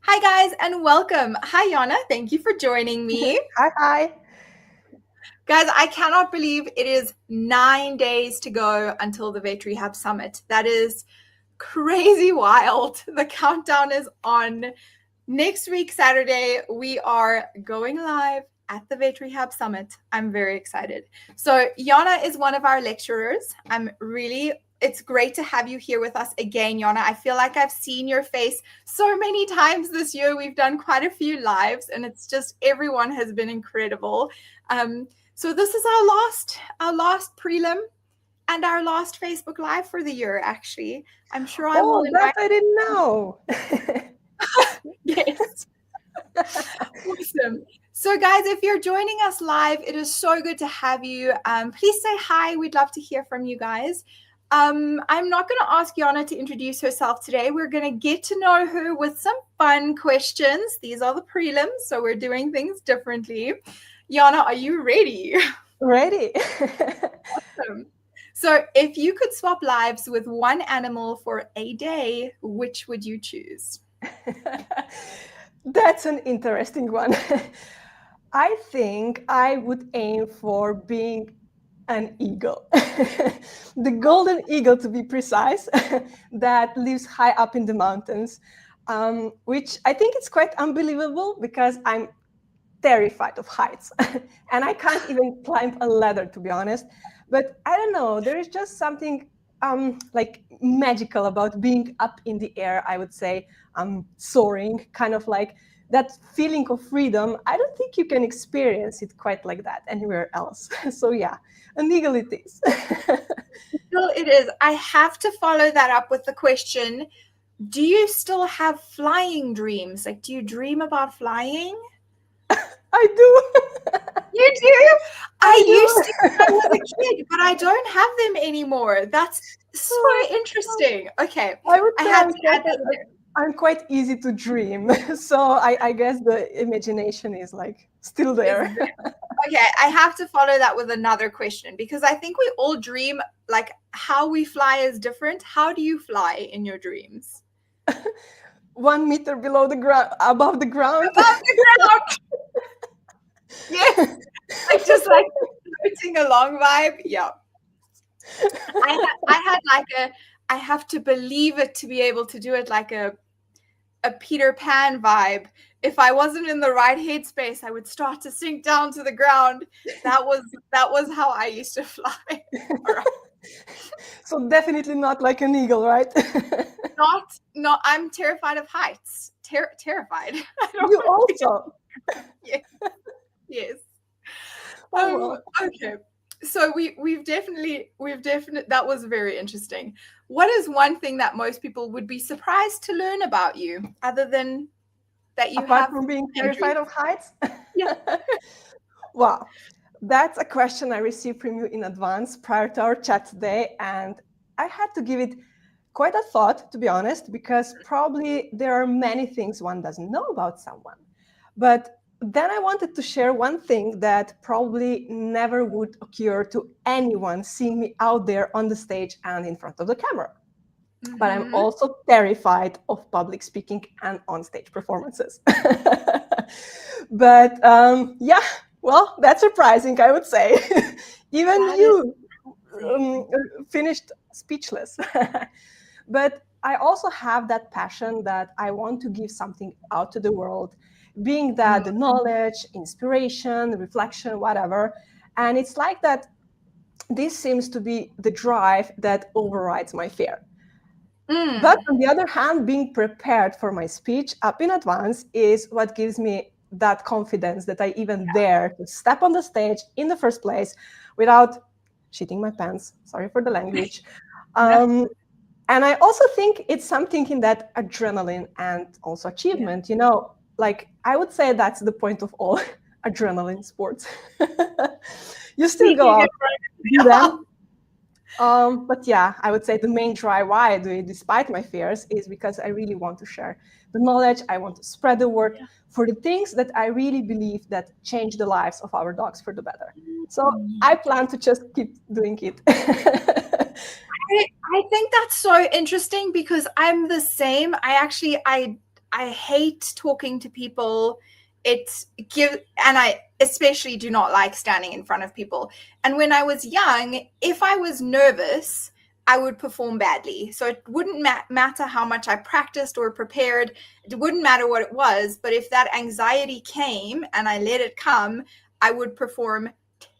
Hi, guys, and welcome. Hi, Jana. Thank you for joining me. Hi. Guys, I cannot believe it is 9 days to go until the Vet Rehab Summit. That is crazy wild. The countdown is on. Next week, Saturday, we are going live at the Vet Rehab Summit. I'm very excited. So Jana is one of our lecturers. It's great to have you here with us again, Jana. I feel like I've seen your face so many times this year. We've done quite a few lives, and it's just everyone has been incredible. So this is our last prelim and our last Facebook Live for the year, actually. I'm sure I will invite. That I didn't know. Yes. Awesome. So, guys, if you're joining us live, it is so good to have you. Please say hi. We'd love to hear from you guys. I'm not going to ask Jana to introduce herself today. We're going to get to know her with some fun questions. These are the prelims, so we're doing things differently. Jana, are you ready? Ready. Awesome. So, if you could swap lives with one animal for a day, which would you choose? That's an interesting one. I think I would aim for being an eagle. The golden eagle, to be precise, that lives high up in the mountains, which I think it's quite unbelievable because I'm terrified of heights and I can't even climb a ladder, to be honest. But I don't know, there is just something like magical about being up in the air, I would say, soaring, kind of like that feeling of freedom. I don't think you can experience it quite like that anywhere else. So yeah, an eagle it is. Well, it is. I have to follow that up with the question, do you still have flying dreams? Like, do you dream about flying? I do. You do? I do. used to when I was a kid, but I don't have them anymore. That's so interesting. Okay. I would I say had to add that there. I'm quite easy to dream. So I guess the imagination is like still there. Okay, I have to follow that with another question because I think we all dream, like how we fly is different. How do you fly in your dreams? 1 meter below the ground, above the ground. Above the ground. Yes. Like just like floating along vibe. Yeah. I had like I have to believe it to be able to do it, like a Peter Pan vibe. If I wasn't in the right headspace, I would start to sink down to the ground. That was how I used to fly. Right. So definitely not like an eagle, right? Not. I'm terrified of heights. Terrified. You also. Yes. Yes. Oh, Okay. So we've definitely that was very interesting. What is one thing that most people would be surprised to learn about you, other than that you apart have from being terrified of heights? Yeah. Wow. That's a question I received from you in advance prior to our chat today, and I had to give it quite a thought, to be honest, because probably there are many things one doesn't know about someone. But then I wanted to share one thing that probably never would occur to anyone seeing me out there on the stage and in front of the camera. Mm-hmm. But I'm also terrified of public speaking and on-stage performances. But yeah, well, that's surprising, I would say. Even you finished speechless. But I also have that passion that I want to give something out to the world, being that the knowledge, inspiration, reflection, whatever. And it's like that this seems to be the drive that overrides my fear. But on the other hand, being prepared for my speech up in advance is what gives me that confidence that I even dare to step on the stage in the first place without shitting my pants. Sorry for the language. And I also think it's something in that adrenaline and also achievement, you know, like I would say that's the point of all adrenaline sports. You still go out, do them. But yeah, I would say the main drive why I do it, despite my fears, is because I really want to share the knowledge. I want to spread the word for the things that I really believe that change the lives of our dogs for the better. So I plan to just keep doing it. I think that's so interesting because I'm the same. I I hate talking to people. And I especially do not like standing in front of people. And when I was young, if I was nervous, I would perform badly. So it wouldn't matter how much I practiced or prepared. It wouldn't matter what it was. But if that anxiety came and I let it come, I would perform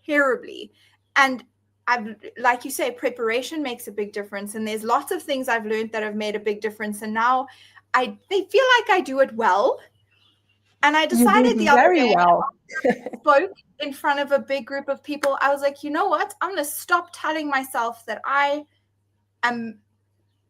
terribly. And like you say, preparation makes a big difference. And there's lots of things I've learned that have made a big difference. And now they feel like I do it well. And I decided the other day, spoke in front of a big group of people, I was like, you know what? I'm going to stop telling myself that I am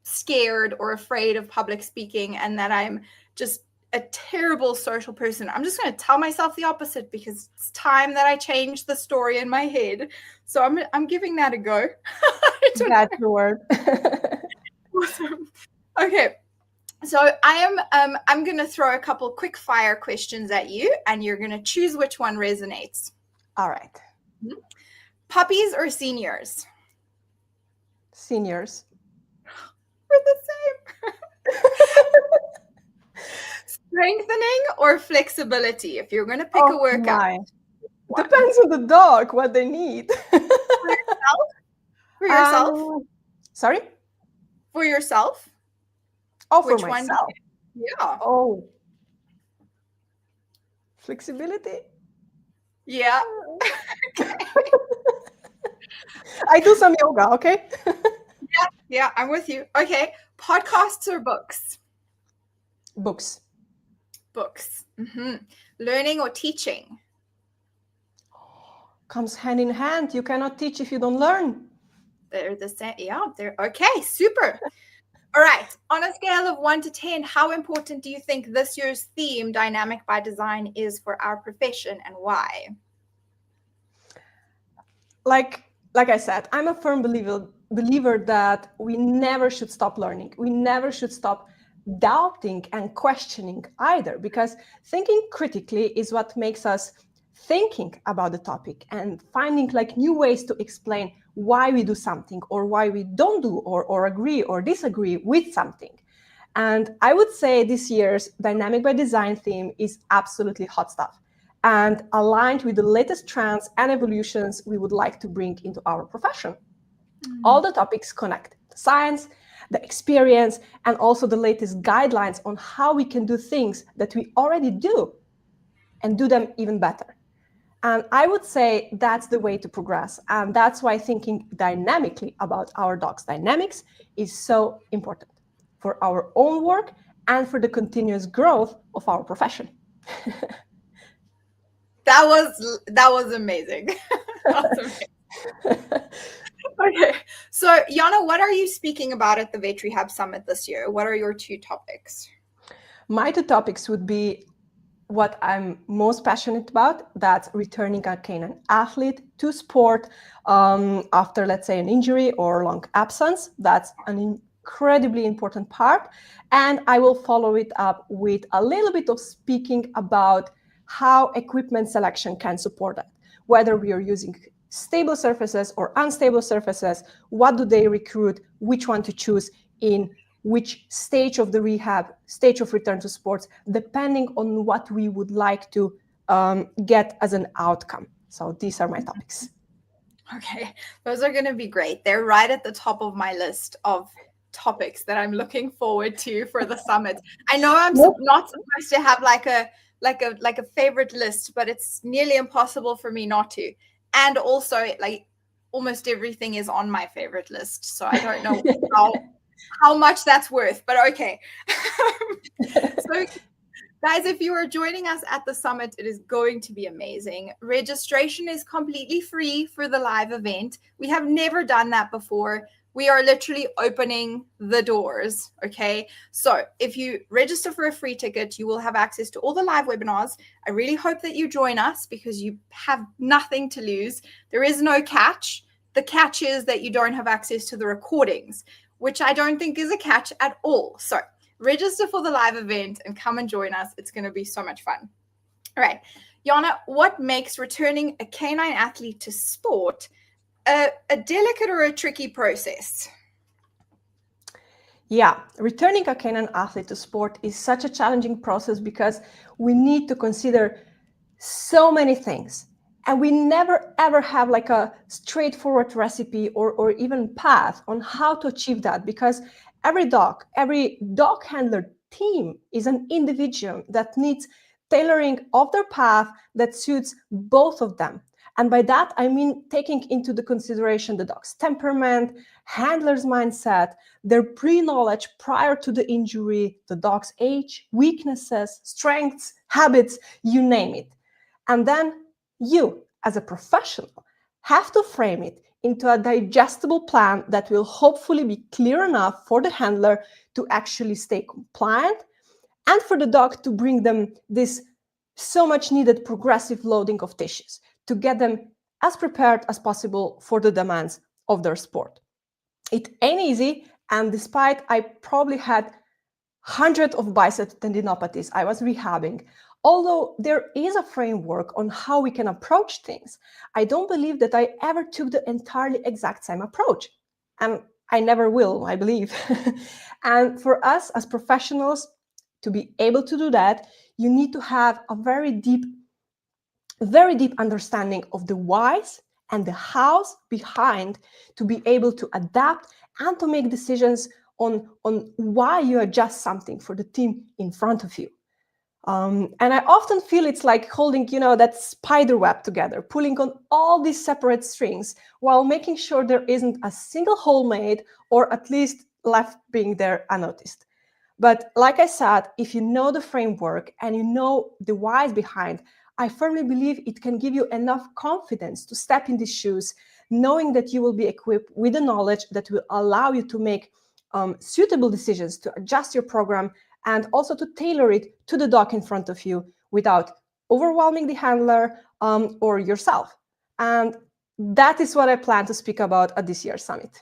scared or afraid of public speaking and that I'm just a terrible social person. I'm just going to tell myself the opposite because it's time that I change the story in my head. So I'm giving that a go. That's the word. Awesome. Okay. So I'm going to throw a couple quick fire questions at you and you're going to choose which one resonates. All right. Puppies or seniors? Seniors. We're the same. Strengthening or flexibility? If you're going to pick a workout. Depends on the dog, what they need. For yourself? Sorry? For yourself? Oh, for myself. Yeah. Oh. Flexibility? Yeah. I do some yoga, okay? Yeah, I'm with you. Okay. Podcasts or books? Books. Books. Mm-hmm. Learning or teaching? Comes hand in hand. You cannot teach if you don't learn. They're the same. Yeah, they're okay. Super. All right. On a scale of 1 to 10, how important do you think this year's theme, Dynamic by Design, is for our profession and why? Like I said, I'm a firm believer that we never should stop learning. We never should stop doubting and questioning either, because thinking critically is what makes us thinking about the topic and finding like new ways to explain why we do something or why we don't do or agree or disagree with something. And I would say this year's Dynamic by Design theme is absolutely hot stuff and aligned with the latest trends and evolutions we would like to bring into our profession. All the topics connect the science, the experience, and also the latest guidelines on how we can do things that we already do and do them even better. And I would say that's the way to progress. And that's why thinking dynamically about our dog's dynamics is so important for our own work and for the continuous growth of our profession. That was amazing. That's amazing. Okay. So, Jana, what are you speaking about at the Vet Rehab Summit this year? What are your 2 topics? My 2 topics would be what I'm most passionate about, that's returning a canine athlete to sport after, let's say, an injury or long absence. That's an incredibly important part. And I will follow it up with a little bit of speaking about how equipment selection can support that, whether we are using stable surfaces or unstable surfaces, what do they recruit, which one to choose in which stage of the rehab, stage of return to sports, depending on what we would like to get as an outcome. So these are my topics. Okay, those are going to be great. They're right at the top of my list of topics that I'm looking forward to for the summit. I know I'm not supposed to have like a favorite list, but it's nearly impossible for me not to. And also, like, almost everything is on my favorite list, so I don't know how much that's worth, but okay. So, guys, if you are joining us at the summit, it is going to be amazing. Registration is completely free for the live event. We have never done that before. We are literally opening the doors, okay? So if you register for a free ticket, you will have access to all the live webinars. I really hope that you join us because you have nothing to lose. There is no catch. The catch is that you don't have access to the recordings, which I don't think is a catch at all. So register for the live event and come and join us. It's going to be so much fun. All right, Jana, what makes returning a canine athlete to sport a delicate or a tricky process? Yeah, returning a canine athlete to sport is such a challenging process because we need to consider so many things. And we never ever have like a straightforward recipe or even path on how to achieve that, because every dog handler team is an individual that needs tailoring of their path that suits both of them. And by that, I mean taking into the consideration the dog's temperament, handler's mindset, their pre-knowledge prior to the injury, the dog's age, weaknesses, strengths, habits, you name it. And then you, as a professional, have to frame it into a digestible plan that will hopefully be clear enough for the handler to actually stay compliant, and for the dog to bring them this so much needed progressive loading of tissues to get them as prepared as possible for the demands of their sport. It ain't easy, and despite I probably had hundreds of bicep tendinopathies I was rehabbing, although there is a framework on how we can approach things, I don't believe that I ever took the entirely exact same approach. And I never will, I believe. And for us as professionals to be able to do that, you need to have a very deep understanding of the whys and the hows behind to be able to adapt and to make decisions on why you adjust something for the team in front of you. And I often feel it's like holding, that spider web together, pulling on all these separate strings while making sure there isn't a single hole made, or at least left being there unnoticed. But like I said, if you know the framework and you know the whys behind, I firmly believe it can give you enough confidence to step in these shoes, knowing that you will be equipped with the knowledge that will allow you to make suitable decisions, to adjust your program, and also to tailor it to the dog in front of you without overwhelming the handler or yourself. And that is what I plan to speak about at this year's summit.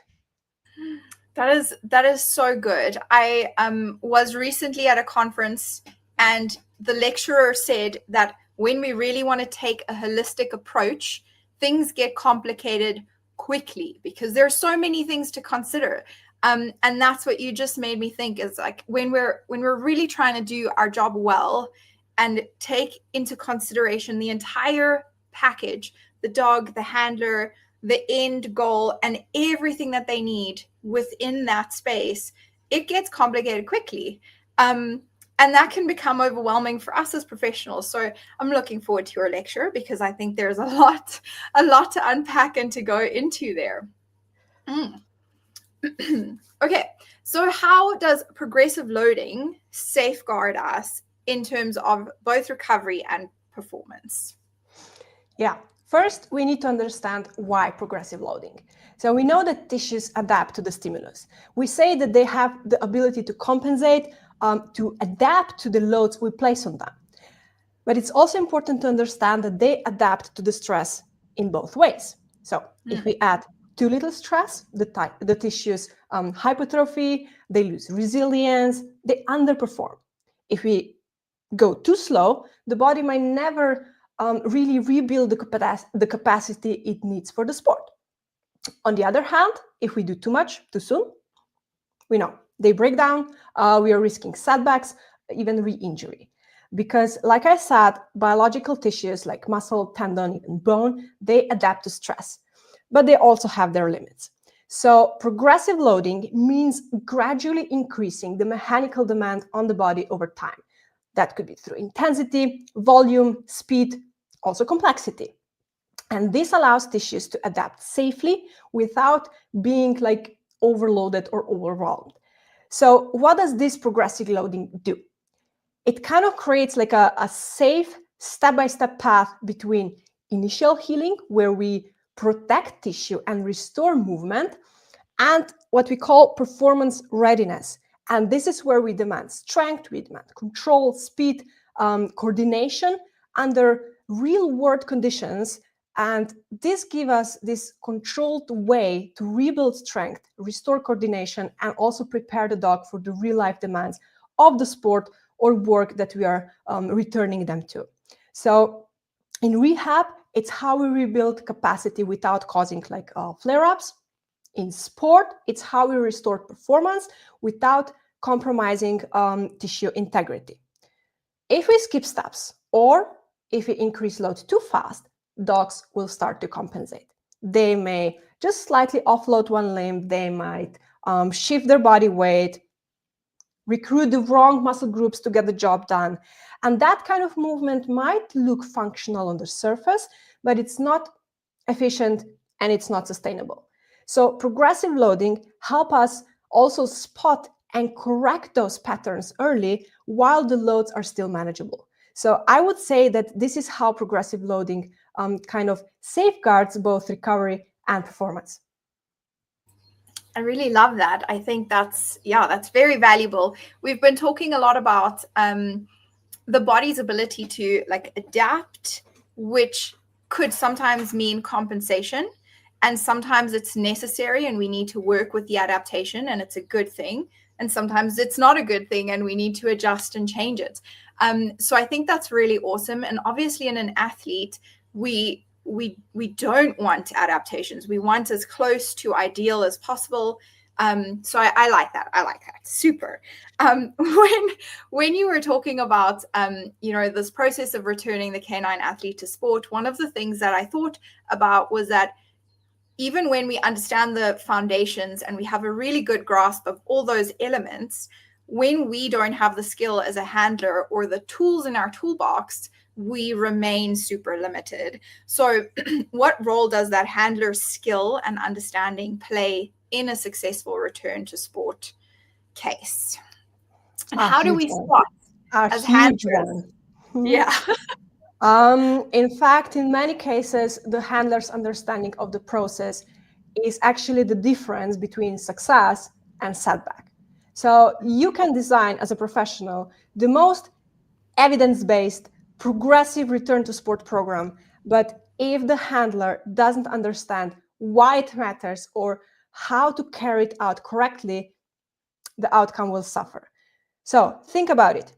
That is so good. I was recently at a conference, and the lecturer said that when we really want to take a holistic approach, things get complicated quickly because there are so many things to consider. And that's what you just made me think, is like when we're really trying to do our job well and take into consideration the entire package, the dog, the handler, the end goal, and everything that they need within that space, it gets complicated quickly. And that can become overwhelming for us as professionals. So I'm looking forward to your lecture because I think there's a lot to unpack and to go into there. Okay, so how does progressive loading safeguard us in terms of both recovery and performance? Yeah, first we need to understand why progressive loading. So we know that tissues adapt to the stimulus. We say that they have the ability to compensate, to adapt to the loads we place on them. But it's also important to understand that they adapt to the stress in both ways. So if we add too little stress, the tissues hypertrophy, they lose resilience, they underperform. If we go too slow, the body might never really rebuild the capacity it needs for the sport. On the other hand, if we do too much too soon, we know they break down, we are risking setbacks, even re-injury. Because like I said, biological tissues like muscle, tendon, even bone, they adapt to stress, but they also have their limits. So progressive loading means gradually increasing the mechanical demand on the body over time. That could be through intensity, volume, speed, also complexity. And this allows tissues to adapt safely without being like overloaded or overwhelmed. So what does this progressive loading do? It kind of creates like a safe step-by-step path between initial healing, where we protect tissue and restore movement, and what we call performance readiness. And this is where we demand strength, we demand control, speed, coordination under real-world conditions. And this gives us this controlled way to rebuild strength, restore coordination, and also prepare the dog for the real-life demands of the sport or work that we are returning them to. So in rehab, it's how we rebuild capacity without causing like flare-ups. In sport, it's how we restore performance without compromising tissue integrity. If we skip steps or if we increase load too fast, dogs will start to compensate. They may just slightly offload one limb, they might shift their body weight, recruit the wrong muscle groups to get the job done. And that kind of movement might look functional on the surface, but it's not efficient and it's not sustainable. So progressive loading help us also spot and correct those patterns early while the loads are still manageable. So I would say that this is how progressive loading kind of safeguards both recovery and performance. I really love that. I think that's very valuable. We've been talking a lot about the body's ability to like adapt, which could sometimes mean compensation, and sometimes it's necessary and we need to work with the adaptation and it's a good thing, and sometimes it's not a good thing and we need to adjust and change it. So I think that's really awesome. And obviously in an athlete, we don't want adaptations. We want as close to ideal as possible. So I like that. I like that. Super. When you were talking about, this process of returning the canine athlete to sport, one of the things that I thought about was that even when we understand the foundations and we have a really good grasp of all those elements, when we don't have the skill as a handler or the tools in our toolbox, we remain super limited. So what role does that handler's skill and understanding play in a successful return to sport case? And how do we spot as handlers? Yeah. In fact, in many cases, the handler's understanding of the process is actually the difference between success and setback. So you can design as a professional the most evidence-based progressive return to sport program, but if the handler doesn't understand why it matters or how to carry it out correctly, the outcome will suffer. So think about it.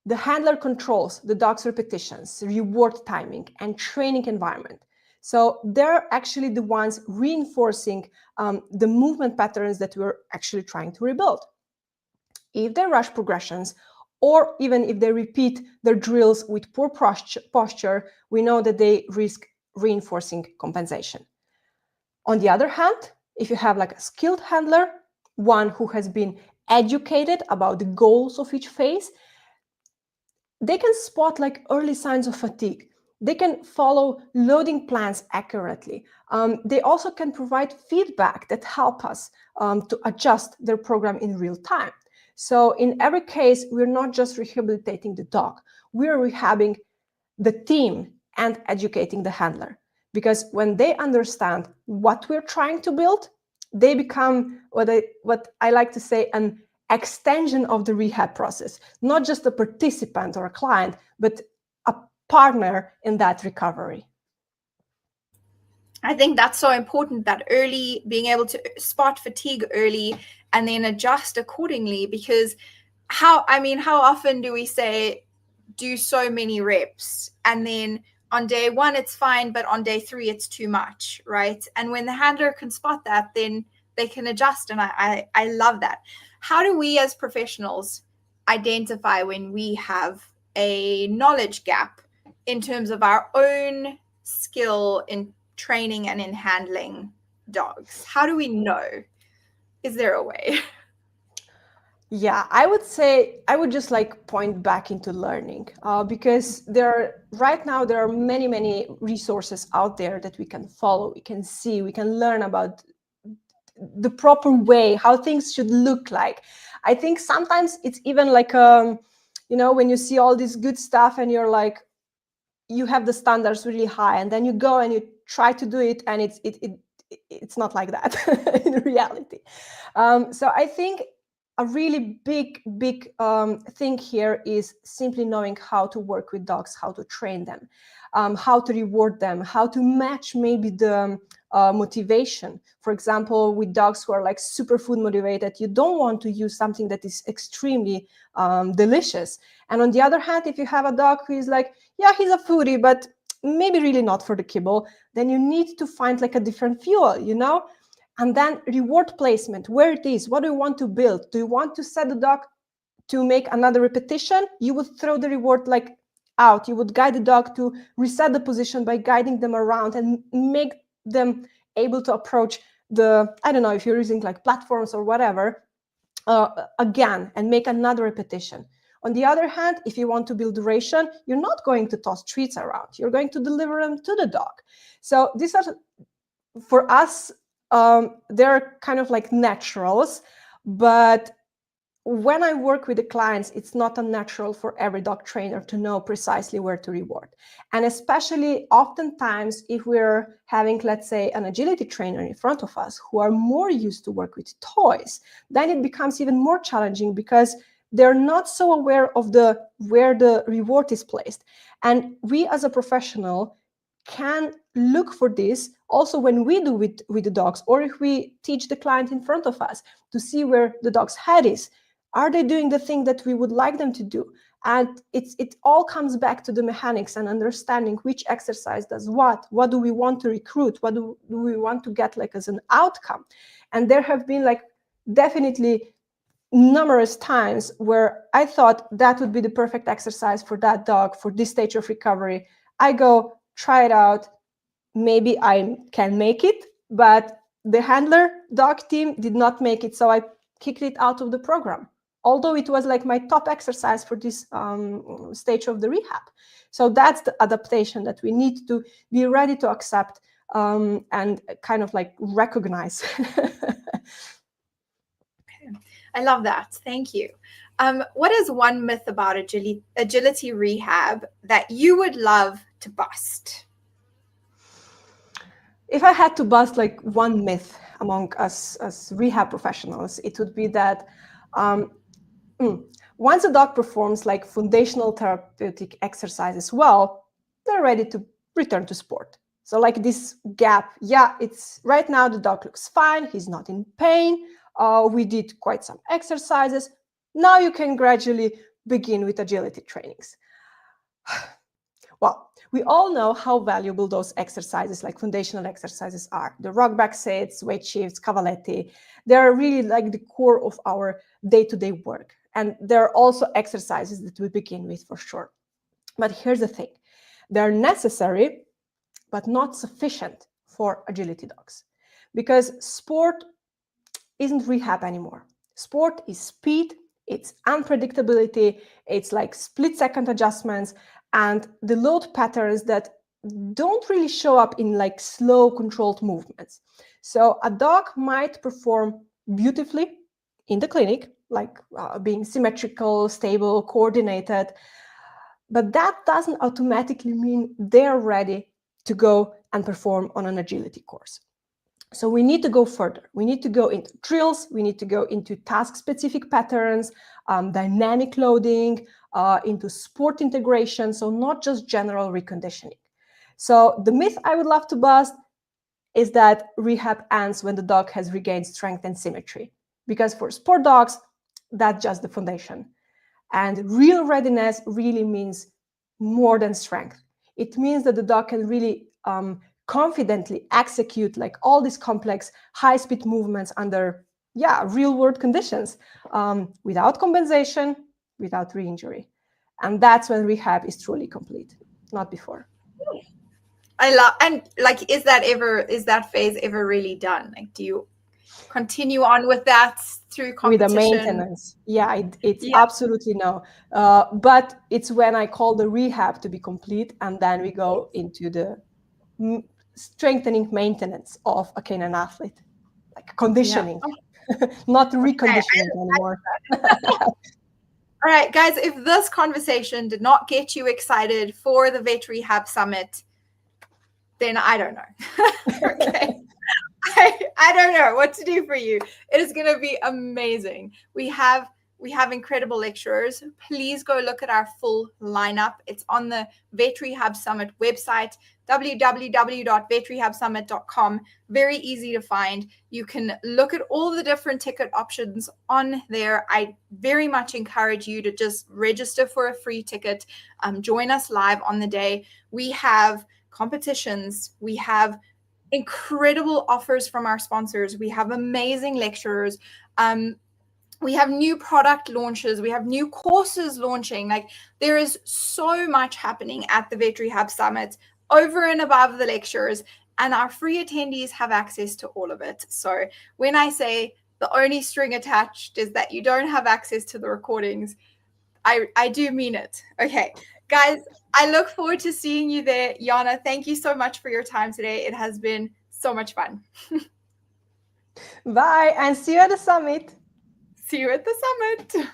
The handler controls the dog's repetitions, reward timing, and training environment. So they're actually the ones reinforcing the movement patterns that we're actually trying to rebuild. If they rush progressions, or even if they repeat their drills with poor posture, we know that they risk reinforcing compensation. On the other hand, if you have like a skilled handler, one who has been educated about the goals of each phase, they can spot like early signs of fatigue. They can follow loading plans accurately. They also can provide feedback that help us to adjust their program in real time. So in every case, we're not just rehabilitating the dog, we're rehabbing the team and educating the handler. Because when they understand what we're trying to build, they become what I like to say, an extension of the rehab process, not just a participant or a client, but a partner in that recovery. I think that's so important, that early, being able to spot fatigue early and then adjust accordingly, because how often do we say, do so many reps and then on day 1 it's fine, but on day 3 it's too much, right? And when the handler can spot that, then they can adjust. And I love that. How do we as professionals identify when we have a knowledge gap in terms of our own skill in training and in handling dogs? How do we know? Is there a way? Yeah, I would say I would just like point back into learning because right now there are many resources out there that we can follow, we can see, we can learn about the proper way, how things should look like. I think sometimes it's even like when you see all this good stuff and you're like, you have the standards really high, and then you go and you try to do it, and it's not like that in reality. So I think a really big thing here is simply knowing how to work with dogs, how to train them, how to reward them, how to match maybe the motivation. For example, with dogs who are like super food motivated, you don't want to use something that is extremely delicious. And on the other hand, if you have a dog who is like, yeah, he's a foodie, but maybe really not for the kibble, then you need to find like a different fuel, And then reward placement, where it is, what do you want to build? Do you want to set the dog to make another repetition? You would throw the reward like out. You would guide the dog to reset the position by guiding them around and make them able to approach the, I don't know if you're using like platforms or whatever, again, and make another repetition. On the other hand, if you want to build duration, you're not going to toss treats around. You're going to deliver them to the dog. So these are, for us, they're kind of like naturals, but when I work with the clients, it's not unnatural for every dog trainer to know precisely where to reward. And especially oftentimes if we're having, let's say, an agility trainer in front of us who are more used to work with toys, then it becomes even more challenging because they're not so aware of where the reward is placed. And we as a professional can look for this also when we do with the dogs, or if we teach the client in front of us to see where the dog's head is. Are they doing the thing that we would like them to do? And it all comes back to the mechanics and understanding which exercise does what do we want to recruit, what do we want to get like as an outcome. And there have been like definitely numerous times where I thought that would be the perfect exercise for that dog for this stage of recovery. I go try it out, maybe I can make it, but the handler dog team did not make it, so I kicked it out of the program, although it was like my top exercise for this stage of the rehab. So that's the adaptation that we need to be ready to accept and kind of like recognize. I love that. Thank you. What is one myth about agility rehab that you would love to bust? If I had to bust like one myth among us as rehab professionals, it would be that once a dog performs like foundational therapeutic exercises well, they're ready to return to sport. So like this gap, yeah, it's right now the dog looks fine, he's not in pain, we did quite some exercises. Now you can gradually begin with agility trainings. Well, we all know how valuable those exercises, like foundational exercises, are. The rock back sits, weight shifts, cavaletti, they're really like the core of our day-to-day work. And there are also exercises that we begin with for sure. But here's the thing. They're necessary, but not sufficient for agility dogs. Because sport isn't rehab anymore. Sport is speed, it's unpredictability, it's like split-second adjustments, and the load patterns that don't really show up in like slow controlled movements. So a dog might perform beautifully in the clinic, like being symmetrical, stable, coordinated, but that doesn't automatically mean they're ready to go and perform on an agility course. So we need to go further. We need to go into drills. We need to go into task-specific patterns, dynamic loading, into sport integration. So not just general reconditioning. So the myth I would love to bust is that rehab ends when the dog has regained strength and symmetry. Because for sport dogs, that's just the foundation. And real readiness really means more than strength. It means that the dog can really confidently execute like all these complex high-speed movements under real-world conditions without compensation, without re-injury. And that's when rehab is truly complete, not before. I love, and like, is that phase ever really done? Like, do you continue on with that through competition? With the maintenance, it's absolutely no. But it's when I call the rehab to be complete, and then we go into the strengthening maintenance of a canine athlete, like conditioning, not reconditioning anymore. All right, guys, if this conversation did not get you excited for the Vet Rehab Summit, then I don't know. Okay. I don't know what to do for you. It is going to be amazing. We have incredible lecturers. Please go look at our full lineup. It's on the Vet Rehab Summit website, www.vetrehabsummit.com. Very easy to find. You can look at all the different ticket options on there. I very much encourage you to just register for a free ticket. Join us live on the day. We have competitions. We have incredible offers from our sponsors. We have amazing lecturers. We have new product launches. We have new courses launching. Like, there is so much happening at the Vet Rehab Summit over and above the lectures, and our free attendees have access to all of it. So when I say the only string attached is that you don't have access to the recordings, I do mean it. Okay, guys, I look forward to seeing you there. Jana, thank you so much for your time today. It has been so much fun. Bye, and see you at the summit. See you at the summit.